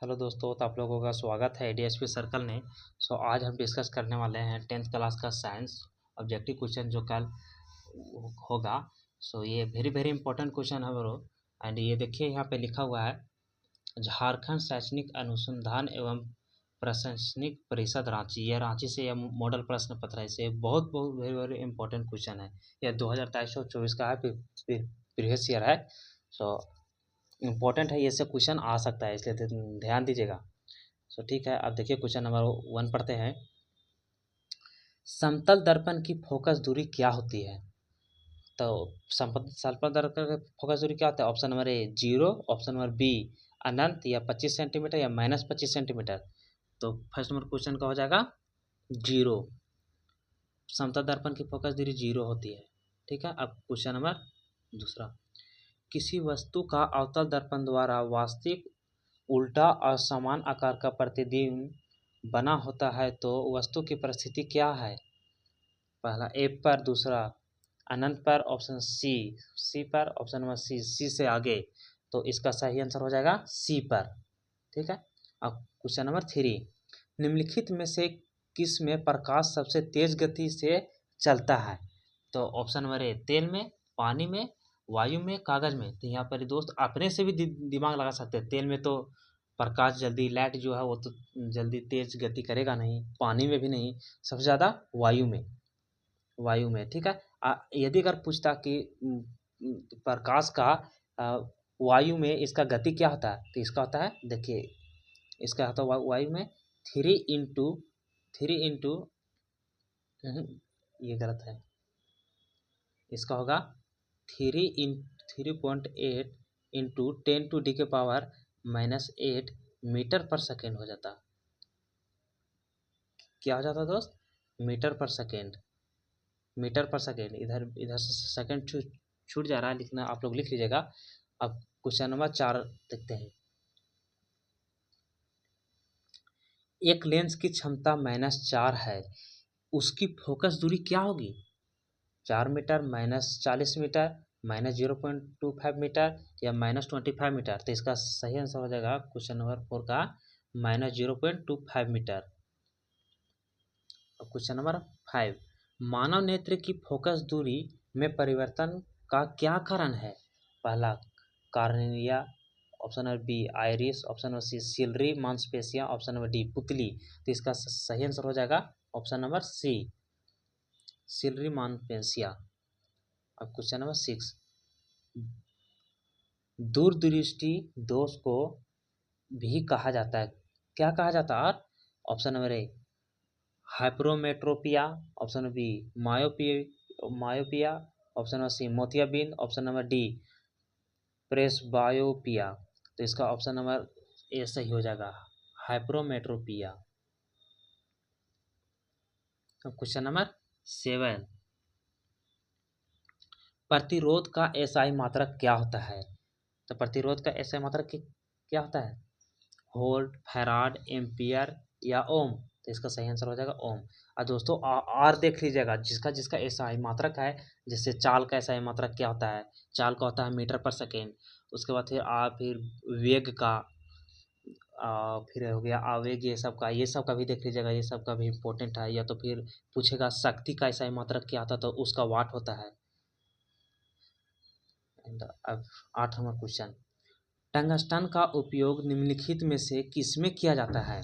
Hello दोस्तों, तो आप लोगों का स्वागत है डीएसपी सर्कल में। आज हम डिस्कस करने वाले हैं 10th क्लास का साइंस ऑब्जेक्टिव क्वेश्चन जो कल होगा। ये वेरी वेरी इंपॉर्टेंट क्वेश्चन है ब्रो। एंड ये देखिए यहाँ पे लिखा हुआ है, झारखंड शैक्षणिक अनुसंधान एवं प्रशासनिक परिषद रांची। यह रांची से यह मॉडल प्रश्न पत्र है। इसे बहुत बहुत वेरी वेरी इंपॉर्टेंट क्वेश्चन है। यह 2023-24 का है, प्रीवियस ईयर है। इम्पोर्टेंट है, ये सब क्वेश्चन आ सकता है, इसलिए ध्यान दीजिएगा। ठीक है, अब देखिए क्वेश्चन नंबर 1 पढ़ते हैं। समतल दर्पण की फोकस दूरी क्या होती है? तो समतल दर्पण की फोकस दूरी क्या होता है? Option number A 0, option number B अनंत, या 25 सेंटीमीटर, या -25 सेंटीमीटर। तो फर्स्ट नंबर क्वेश्चन का हो जाएगा 0। समतल दर्पण की फोकस दूरी 0 होती है। ठीक है, अब क्वेश्चन नंबर दूसरा, किसी वस्तु का अवतल दर्पण द्वारा वास्तविक उल्टा और समान आकार का प्रतिबिंब बना होता है तो वस्तु की परिस्थिति क्या है? पहला ए पर, दूसरा अनंत पर, ऑप्शन सी पर, ऑप्शन नंबर सी से आगे। तो इसका सही आंसर हो जाएगा सी पर। ठीक है, अब क्वेश्चन नंबर 3, निम्नलिखित में से किस में प्रकाश सबसे तेज गति से चलता है? तो ऑप्शन नंबर ए तेल में, पानी में, वायु में, कागज में। तो यहाँ पर दोस्त अपने से भी दिमाग लगा सकते हैं। तेल में तो प्रकाश जल्दी, लाइट जो है वो तो जल्दी तेज गति करेगा नहीं, पानी में भी नहीं, सबसे ज़्यादा वायु में। ठीक है, यदि अगर पूछता कि प्रकाश का वायु में इसका गति क्या होता है, तो इसका होता है, देखिए इसका होता है वायु में 3 इंटू ये गलत है, इसका होगा 3.8 इंटू 10⁻⁻8 मीटर पर सेकेंड हो जाता। क्या हो जाता दोस्त? मीटर पर सेकेंड। इधर से सेकेंड छूट जा रहा है लिखना, आप लोग लिख लीजिएगा। अब क्वेश्चन नंबर 4 देखते हैं। एक लेंस की क्षमता -4 है, उसकी फोकस दूरी क्या होगी? 4 मीटर, -40 मीटर, -0.25 मीटर, या -25 मीटर। तो इसका सही आंसर हो जाएगा क्वेश्चन नंबर 4 का -0.25 मीटर। अब क्वेश्चन नंबर 5, मानव नेत्र की फोकस दूरी में परिवर्तन का क्या कारण है? पहला cornea, option number B iris, option number C ciliary मांसपेशियां, ऑप्शन नंबर डी पुतली। तो इसका सही आंसर हो जाएगा ऑप्शन नंबर सी सिलरी मांसपेशियां। अब क्वेश्चन नंबर 6, दूरदृष्टि दोष को भी कहा जाता है, क्या कहा जाता है? Option number A hypermetropia, option number B myopia, option number C मोतियाबिंद, ऑप्शन नंबर डी प्रेसबायोपिया। तो इसका ऑप्शन नंबर ए सही हो जाएगा, हाइपरोमेट्रोपिया। क्वेश्चन नंबर 7, प्रतिरोध का एसआई मात्रक क्या होता है? तो प्रतिरोध का एसआई मात्रक क्या होता है? वोल्ट, फैराड, एम्पियर, या ओम। तो इसका सही आंसर हो जाएगा ओम। और दोस्तों आर देख लीजिएगा, जिसका जिसका एसआई मात्रक है। जैसे चाल का एसआई मात्रक क्या होता है? चाल का होता है मीटर पर सेकेंड। उसके बाद फिर वेग का, फिर हो गया आवेग, ये सब का भी देख लीजिएगा, ये सब का भी इम्पोर्टेंट है। या तो फिर पूछेगा शक्ति का एसआई मात्रक क्या होता है, तो उसका वाट होता है। अब 8 नंबर क्वेश्चन, टंगस्टन का उपयोग निम्नलिखित में से किसमें किया जाता है?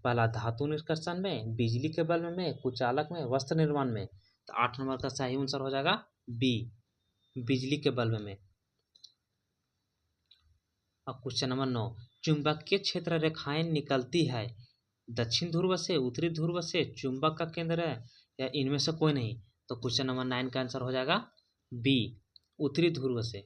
पहला धातु निष्कर्षण में, बिजली के बल्ब में, कुचालक में, वस्त्र निर्माण में। तो 8 नंबर का सही आंसर हो जाएगा बी बिजली के बल्ब में। अब क्वेश्चन नंबर 9, चुंबकीय क्षेत्र रेखाएं निकलती है दक्षिण ध्रुव से, उत्तरी ध्रुव से, चुंबक का केंद्र है, या इनमें से कोई नहीं। तो क्वेश्चन नंबर 9 का आंसर हो जाएगा बी उत्तरी ध्रुव से।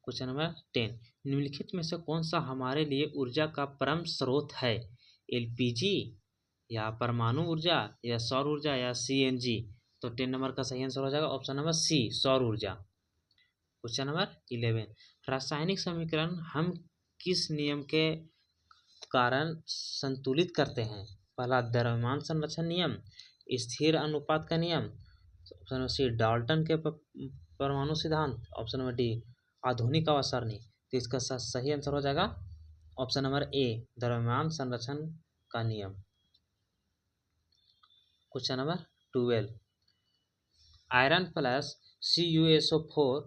क्वेश्चन नंबर 10, निम्नलिखित में से कौन सा हमारे लिए ऊर्जा का परम स्रोत है? एलपीजी, या परमाणु ऊर्जा, या सौर ऊर्जा, या सीएनजी। तो 10 नंबर का सही आंसर हो जाएगा ऑप्शन नंबर सी सौर ऊर्जा। क्वेश्चन नंबर 11, रासायनिक समीकरण हम किस नियम के कारण संतुलित करते हैं? पहला द्रव्यमान संरक्षण नियम, स्थिर अनुपात का नियम, ऑप्शन नंबर सी डाल्टन के परमाणु सिद्धांत, ऑप्शन नंबर डी आधुनिक अवसरणी। तो इसका सही आंसर हो जाएगा ऑप्शन नंबर ए द्रव्यमान संरक्षण का नियम। Question number 12, iron plus CuSO4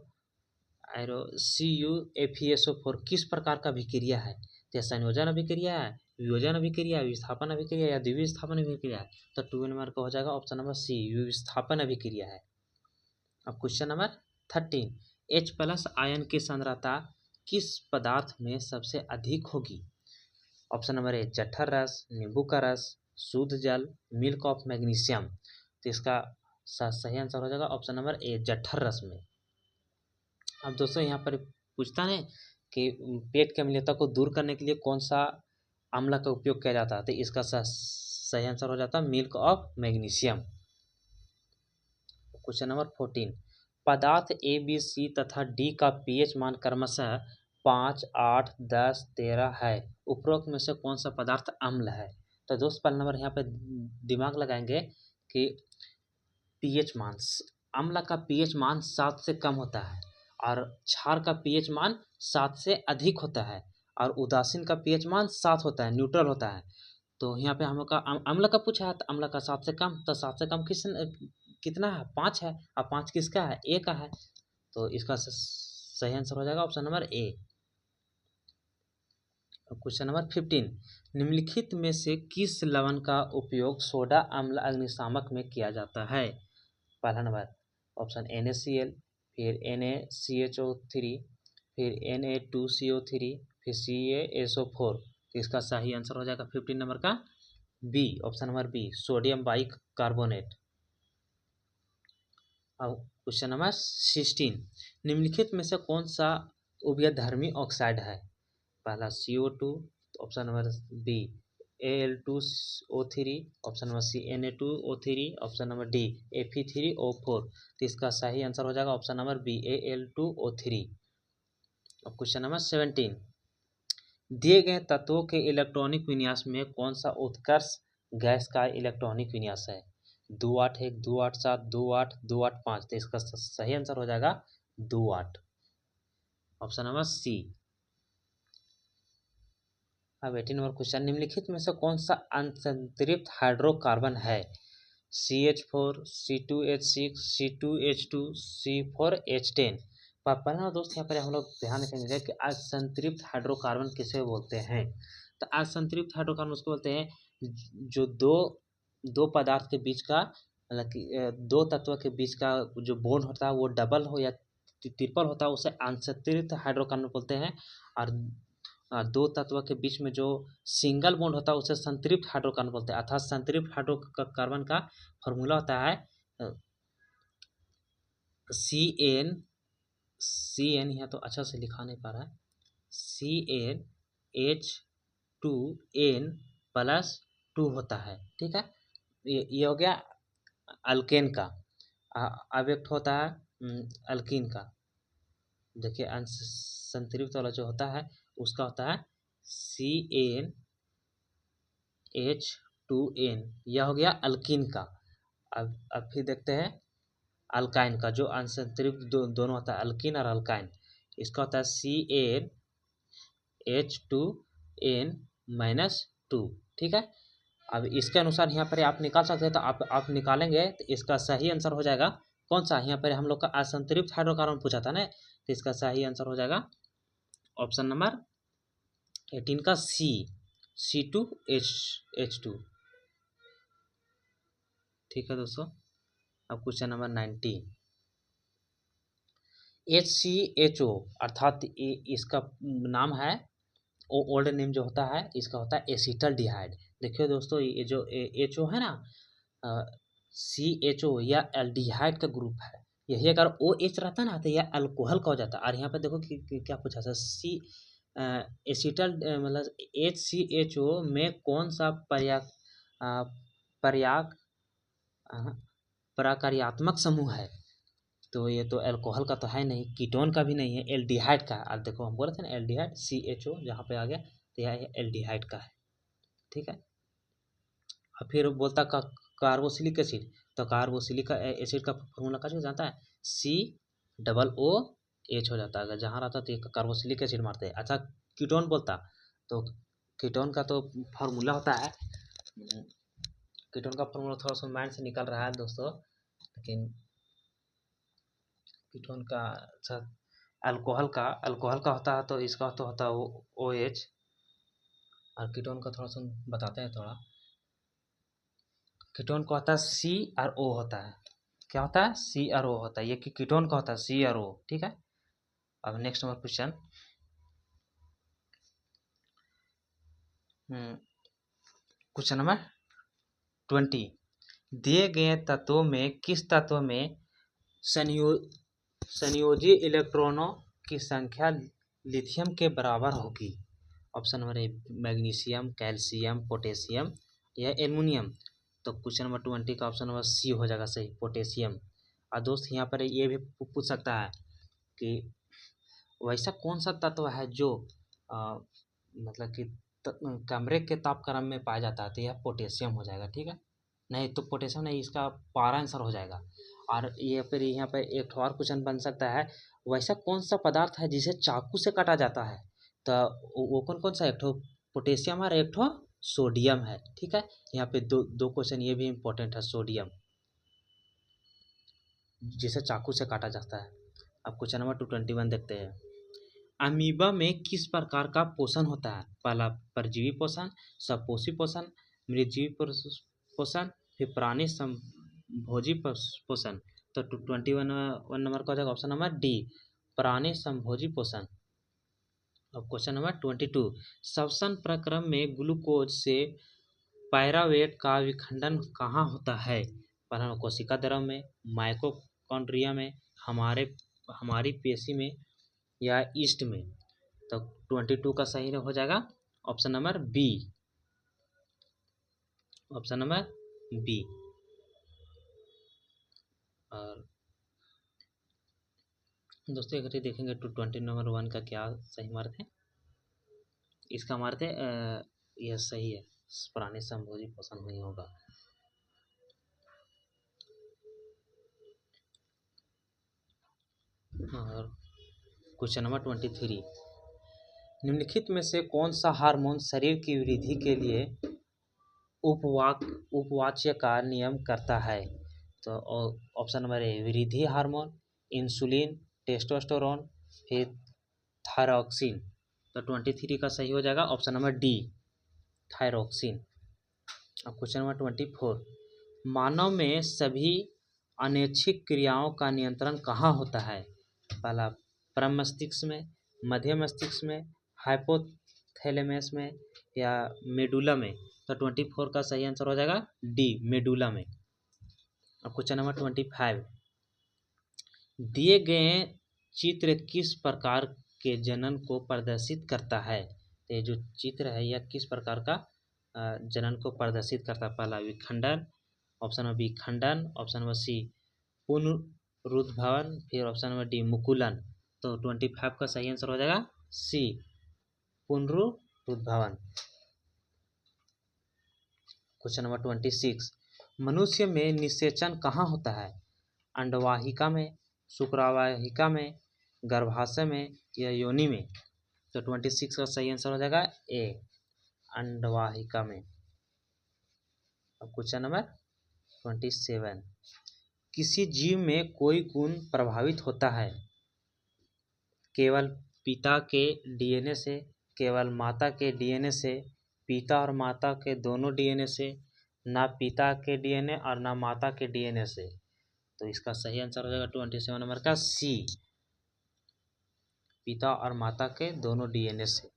CuFeSO4 किस प्रकार का अभिक्रिया है? तो संयोजन अभिक्रिया है, वियोजन अभिक्रिया, विस्थापन अभिक्रिया या द्विविस्थापन अभिक्रिया है? तो 2 नंबर का हो जाएगा ऑप्शन नंबर सी, विस्थापन अभिक्रिया है। अब question number 13, H plus ion की सांद्रता किस पदार्थ में सबसे अधिक होगी? ऑप्शन नंबर ए जठर रस, नींबू का रस, शुद्ध जल, मिल्क ऑफ मैग्नीशियम। तो इसका सही आंसर हो जाएगा ऑप्शन नंबर ए जठर रस में। अब दोस्तों यहाँ पर पूछता है कि पेट की अम्लता को दूर करने के लिए कौन सा अम्ल का उपयोग किया जाता है? तो इसका सही आंसर हो जाता है milk of magnesium. Question number 14, पदार्थ ए बी सी तथा डी का पीएच मान क्रमशः 5, 8, 10, 13 है, उपरोक्त में से कौन सा पदार्थ अम्ल है? तो दोस्त पहला नंबर यहाँ पे दिमाग लगाएंगे कि पीएच मान, अम्ल का पीएच मान 7 से कम होता है और क्षार का पीएच मान 7 से अधिक होता है और उदासीन का पीएच मान 7 होता है, न्यूट्रल होता है। तो यहाँ पे हम लोग का अम्ल का पूछा है, तो अम्ल का 7 से कम, तो 7 से कम कितना है? 5 है, और 5 किसका है? ए का है। तो इसका सही आंसर हो जाएगा ऑप्शन नंबर ए। क्वेश्चन नंबर 15, निम्नलिखित में से किस लवण का उपयोग सोडा अम्ल अग्निशामक में किया जाता है? पहला नंबर ऑप्शन NaCl, फिर NaCHO3, फिर Na2CO3, फिर CaSO4। तो इसका सही आंसर हो जाएगा 15 नंबर का B, option number B, sodium bicarbonate. अब क्वेश्चन नंबर 16, निम्नलिखित में से कौन सा उभयधर्मी ऑक्साइड है? पहला CO2, option number B Al2O3, option number C Na2O3, option number D Fe3O4। तो इसका सही आंसर हो जाएगा ऑप्शन नंबर बी Al2O3। अब क्वेश्चन नंबर 17, दिए गए तत्वों के इलेक्ट्रॉनिक विन्यास में कौन सा उत्कर्ष गैस का इलेक्ट्रॉनिक विन्यास है? 281, 287, 28, 285। तो इसका सही आंसर हो जाएगा 28, ऑप्शन नंबर सी। अब 18 नंबर क्वेश्चन, निम्नलिखित में से कौन सा असंतृप्त हाइड्रोकार्बन है? CH4, C2H6, C2H2, C4H10। पहला दोस्त यहाँ पर हम लोग ध्यान रखेंगे कि असंतृप्त हाइड्रोकार्बन किसे बोलते हैं? तो असंतृप्त हाइड्रोकार्बन उसको बोलते हैं जो दो पदार्थ के बीच का, मतलब कि दो तत्व के बीच का जो बॉन्ड होता है वो डबल हो या ट्रिपल होता है, उसे असंतृप्त हाइड्रोकार्बन बोलते हैं। और दो तत्व के बीच में जो सिंगल बॉन्ड होता है उसे संतृप्त हाइड्रोकार्बन बोलते हैं। अर्थात संतृप्त हाइड्रोकार्बन का फॉर्मूला होता है CN यहाँ तो अच्छा से लिखा नहीं पा रहा है, CnH2n+2 होता है। ठीक है, ये हो गया अल्केन का। अब एक होता है अल्कीन का। देखिए संतृप्त वाला जो होता है उसका होता है CnH2n, यह हो गया अल्कीन का। अब फिर देखते हैं अल्काइन का, जो असंतृप्त दोनों होता है, अल्कीन और अल्काइन। इसका होता है CnH2n-2। ठीक है, अब इसके अनुसार यहाँ पर आप निकाल सकते हैं, तो आप निकालेंगे तो इसका सही आंसर हो जाएगा कौन सा? यहाँ पर हम लोग का असंतृप्त हाइड्रोकार्बन पूछा था ना, तो इसका सही आंसर हो जाएगा ऑप्शन नंबर 18 का सी, C2H2। ठीक है दोस्तों, अब क्वेश्चन नंबर 19, HCHO अर्थात इसका नाम है, ओल्ड नेम जो होता है इसका होता है एसिटल्डिहाइड। देखिए दोस्तों, ये जो HO है ना, CHO या एल्डिहाइड का ग्रुप है। यही अगर OH रहता ना तो यह अल्कोहल का हो जाता। और यहाँ पे देखो कि क्या पूछा था, एसिटल मतलब HCHO में कौन सा प्रकार्यात्मक समूह है? तो ये तो अल्कोहल का तो है नहीं, कीटोन का भी नहीं है, एल्डिहाइड का है। अब देखो हम बोल रहे थे ना एल्डिहाइड, CHO जहाँ पे आ गया तो यह एल्डिहाइड का है। ठीक है, और फिर बोलता कार्बोक्सिलिक एसिड, तो कार्बोक्सिलिक एसिड का फॉर्मूला का जो जानता है, COOH हो जाता है। अगर जहाँ रहता तो कार्बोक्सिलिक एसिड मारते हैं। अच्छा, कीटोन बोलता तो कीटोन का तो फार्मूला होता है, कीटोन का फार्मूला थोड़ा सा माइंड से निकल रहा है दोस्तों, लेकिन कीटोन का अच्छा अल्कोहल का होता है, तो इसका तो होता है OH, और कीटोन का थोड़ा सा बताते हैं थोड़ा। कीटोन का होता है CrO होता है। क्या होता है? CrO होता है। ये कीटोन का होता है CrO। ठीक है। अब next number question, question number 20, दिए गए तत्वों में किस तत्व में संयोजी इलेक्ट्रॉनों की संख्या लिथियम के बराबर होगी? ऑप्शन नंबर ए मैग्नीशियम, कैल्शियम, पोटेशियम या एल्युमिनियम। तो क्वेश्चन नंबर 20 का ऑप्शन नंबर सी हो जाएगा सही, पोटेशियम। और दोस्त यहाँ पर ये भी पूछ सकता है कि वैसा कौन सा तत्व है जो मतलब कि कमरे के तापक्रम में पाया जाता है, तो यह पोटेशियम हो जाएगा। ठीक है, नहीं तो पोटेशियम नहीं, इसका पारा आंसर हो जाएगा। और ये फिर यहाँ पर एक और क्वेश्चन बन सकता है, वैसा कौन सा पदार्थ है जिसे चाकू से काटा जाता है? तो वो कौन कौन सा, एक ठो पोटेशियम और एक ठो सोडियम है। ठीक है, यहाँ पे दो क्वेश्चन ये भी इम्पोर्टेंट है, सोडियम जिसे चाकू से काटा जाता है। अब क्वेश्चन नंबर 221 देखते हैं, अमीबा में किस प्रकार का पोषण होता है? पहला परजीवी पोषण, सपोषी पोषण, मृतजीवी पोषण, फिर प्राणी संभोजी पोषण। तो 21 नंबर का हो जाएगा ऑप्शन नंबर डी, प्राणी संभोजी पोषण। अब क्वेश्चन नंबर 22, श्वसन प्रक्रम में ग्लूकोज से पायरावेट का विखंडन कहाँ होता है? पहला कोशिका द्रव में, माइटोकॉन्ड्रिया में, हमारी पेशी में या ईस्ट में। तो 22 का सही हो जाएगा option number B, option number B. और दोस्तों अगर देखेंगे 220 नंबर 1 का क्या सही मार्क है, इसका मार्क है यह सही है, प्राणी संभोजी पोषण नहीं होगा। और क्वेश्चन नंबर 23, निम्नलिखित में से कौन सा हार्मोन शरीर की वृद्धि के लिए उपवाच्य का नियम करता है? तो ऑप्शन नंबर ए वृद्धि हार्मोन, इंसुलिन, टेस्टोस्टेरोन, फिर थायरॉक्सिन। तो 23 का सही हो जाएगा ऑप्शन नंबर डी, थायरॉक्सिन। अब क्वेश्चन नंबर 24, मानव में सभी अनैच्छिक क्रियाओं का नियंत्रण कहाँ होता है? पहला परम मस्तिष्क में, मध्य मस्तिष्क में, हाइपोथैलेमस में या मेडुला में। तो 24 का सही आंसर हो जाएगा डी, मेडुला में। अब क्वेश्चन नंबर 25, दिए गए चित्र किस प्रकार के जनन को प्रदर्शित करता है? तो ये जो चित्र है यह किस प्रकार का जनन को प्रदर्शित करता है? पहला विखंडन, ऑप्शन नंबर बी खंडन, ऑप्शन नंबर सी पुनरुद्भवन, फिर ऑप्शन नंबर डी मुकुलन। तो 25 का सही आंसर हो जाएगा सी, पुनरुद्भवन। क्वेश्चन नंबर 26, मनुष्य में निषेचन कहाँ होता है? अंडवाहिका में, शुक्रवाहिका में, गर्भाशय में या योनि में। तो 26 का सही आंसर हो जाएगा ए, अंडवाहिका में। अब क्वेश्चन नंबर 27, किसी जीव में कोई गुण प्रभावित होता है? केवल पिता के डीएनए से, केवल माता के डीएनए से, पिता और माता के दोनों डीएनए से, ना पिता के डीएनए और ना माता के डीएनए से। तो इसका सही आंसर हो जाएगा 27 नंबर का सी, पिता और माता के दोनों डीएनए से।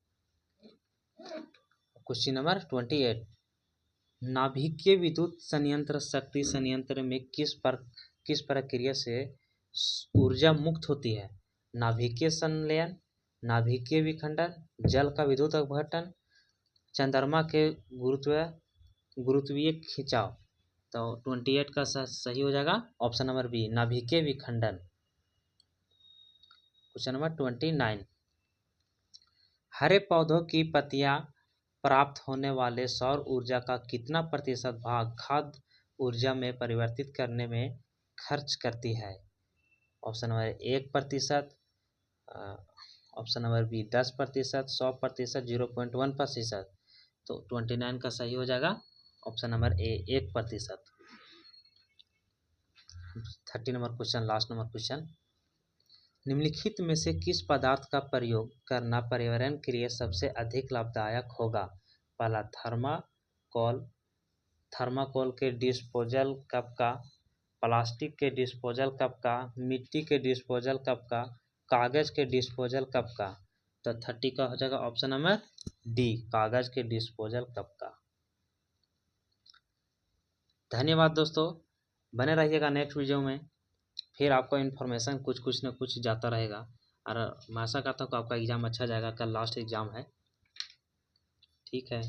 क्वेश्चन नंबर 28, नाभिकीय विद्युत संयंत्र शक्ति संयंत्र में किस प्रक्रिया से ऊर्जा मुक्त होती है? नाभिकीय संलयन, नाभिकीय विखंडन, जल का विद्युत अपघटन, चंद्रमा के गुरुत्वीय खिंचाव। तो 28 का सही हो जाएगा ऑप्शन नंबर बी, नाभिकीय विखंडन। क्वेश्चन नंबर 29, हरे पौधों की पत्तियां प्राप्त होने वाले सौर ऊर्जा का कितना प्रतिशत भाग खाद्य ऊर्जा में परिवर्तित करने में खर्च करती है? Option number 1%, option number B 10%, 100%, 0.1%। तो 29 का सही हो जाएगा option number A 1%। 30 number question, last number question, निम्नलिखित में से किस पदार्थ का प्रयोग करना पर्यावरण के लिए सबसे अधिक लाभदायक होगा? पहला थर्माकोल, थर्माकोल के डिस्पोजल कप का, प्लास्टिक के डिस्पोजल कप का, मिट्टी के डिस्पोजल कप का, कागज के डिस्पोजल कप का। तो 30 का हो जाएगा ऑप्शन नंबर डी, कागज के डिस्पोजल कप का। धन्यवाद दोस्तों, बने रहिएगा नेक्स्ट वीडियो में, फिर आपको इन्फॉर्मेशन कुछ न कुछ जाता रहेगा। और मैं आशा करता हूँ कि आपका एग्ज़ाम अच्छा जाएगा, कल लास्ट एग्ज़ाम है। ठीक है।